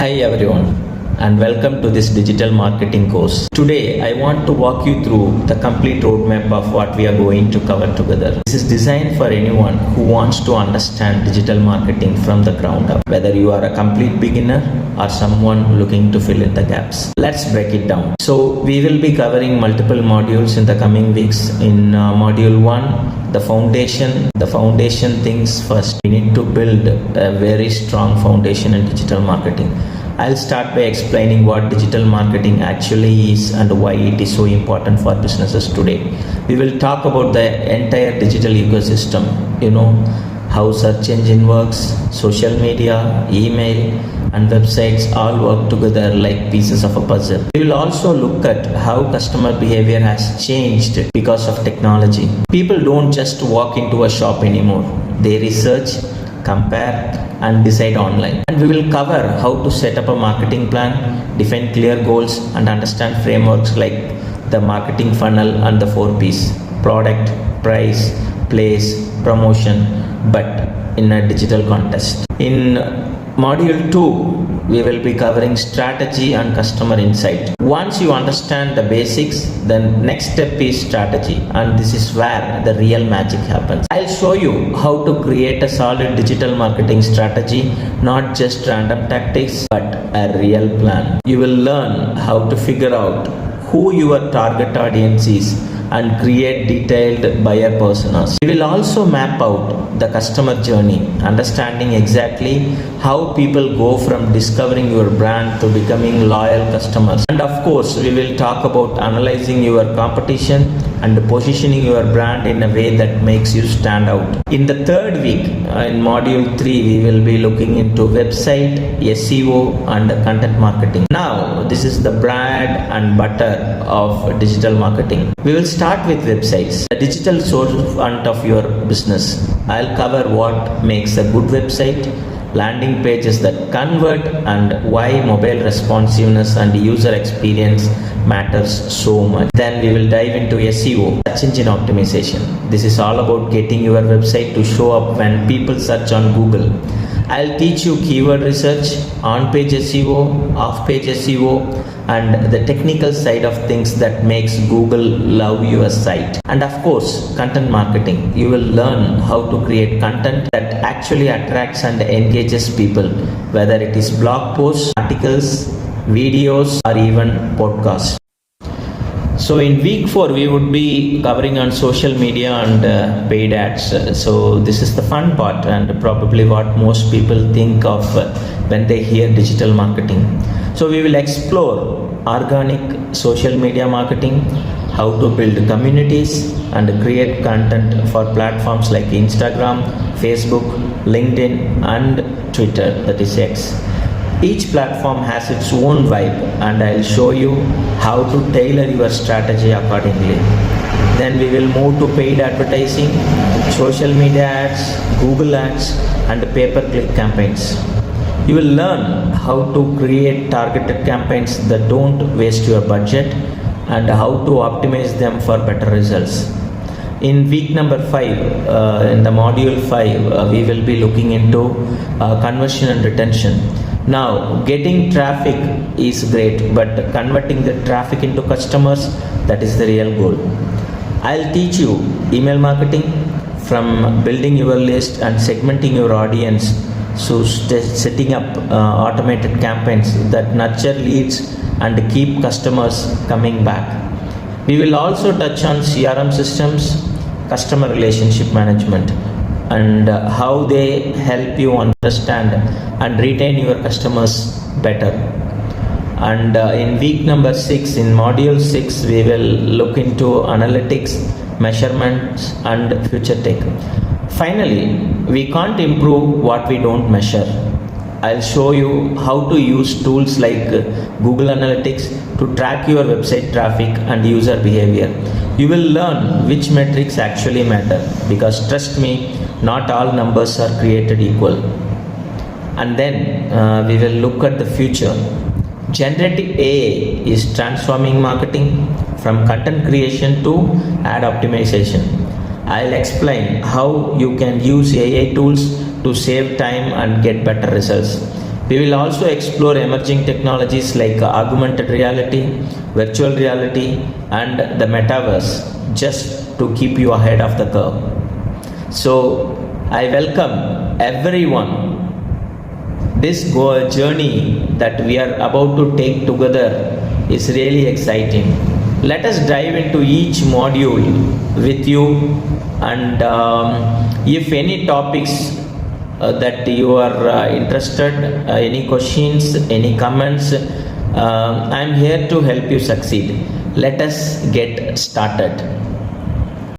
Hi everyone, and welcome to this digital marketing course. Today I want to walk you through the complete roadmap of what we are going to cover together. This is designed for anyone who wants to understand digital marketing from the ground up, whether you are a complete beginner or someone looking to fill in the gaps. Let's break it down. So we will be covering multiple modules in the coming weeks. In module 1, the foundation things first. We need to build a very strong foundation in digital marketing. I'll start by explaining what digital marketing actually is and why it is so important for businesses today. We will talk about the entire digital ecosystem, how search engine works, social media, email and websites all work together like pieces of a puzzle. We will also look at how customer behavior has changed because of technology. People don't just walk into a shop anymore. They research, compare and decide online. And we will cover how to set up a marketing plan, define clear goals and understand frameworks like the marketing funnel and the 4 P's: product, price, place, promotion, but in a digital context. In module 2, we will be covering strategy and customer insight. Once you understand the basics, then next step is strategy, and this is where the real magic happens. I'll show you how to create a solid digital marketing strategy, not just random tactics, but a real plan. You will learn how to figure out who your target audience is and create detailed buyer personas. We will also map out the customer journey, understanding exactly how people go from discovering your brand to becoming loyal customers. And of course, we will talk about analyzing your competition and positioning your brand in a way that makes you stand out. In the third week, in module 3, we will be looking into website, SEO and content marketing. Now, this is the bread and butter of digital marketing. We will start with websites, the digital storefront of your business. I'll cover what makes a good website, landing pages that convert, and why mobile responsiveness and user experience matters so much. Then we will dive into SEO, search engine optimization. This is all about getting your website to show up when people search on Google. I'll teach you keyword research, on-page SEO, off-page SEO, and the technical side of things that makes Google love your site. And of course, content marketing. You will learn how to create content that actually attracts and engages people, whether it is blog posts, articles, videos, or even podcasts. So in week 4, we would be covering on social media and paid ads. So this is the fun part and probably what most people think of when they hear digital marketing. So we will explore organic social media marketing, how to build communities and create content for platforms like Instagram, Facebook, LinkedIn and Twitter, that is X. Each platform has its own vibe and I'll show you how to tailor your strategy accordingly. Then we will move to paid advertising, social media ads, Google ads and pay-per-click campaigns. You will learn how to create targeted campaigns that don't waste your budget and how to optimize them for better results. In week number 5, in the module 5, we will be looking into conversion and retention. Now, getting traffic is great, but converting the traffic into customers, that is the real goal. I'll teach you email marketing, from building your list and segmenting your audience, so setting up automated campaigns that nurture leads and keep customers coming back. We will also touch on CRM systems, customer relationship management, and how they help you understand and retain your customers better. And in week number 6, in module 6, we will look into analytics, measurements and future tech. Finally, we can't improve what we don't measure. I'll show you how to use tools like Google Analytics to track your website traffic and user behavior. You will learn which metrics actually matter, because trust me, not all numbers are created equal. And then we will look at the future. Generative AI is transforming marketing from content creation to ad optimization. I'll explain how you can use AI tools to save time and get better results. We will also explore emerging technologies like augmented reality, virtual reality, and the metaverse, just to keep you ahead of the curve. So, I welcome everyone. This journey that we are about to take together is really exciting. Let us dive into each module with you, and if any topics that you are interested, any questions, any comments, I am here to help you succeed. Let us get started.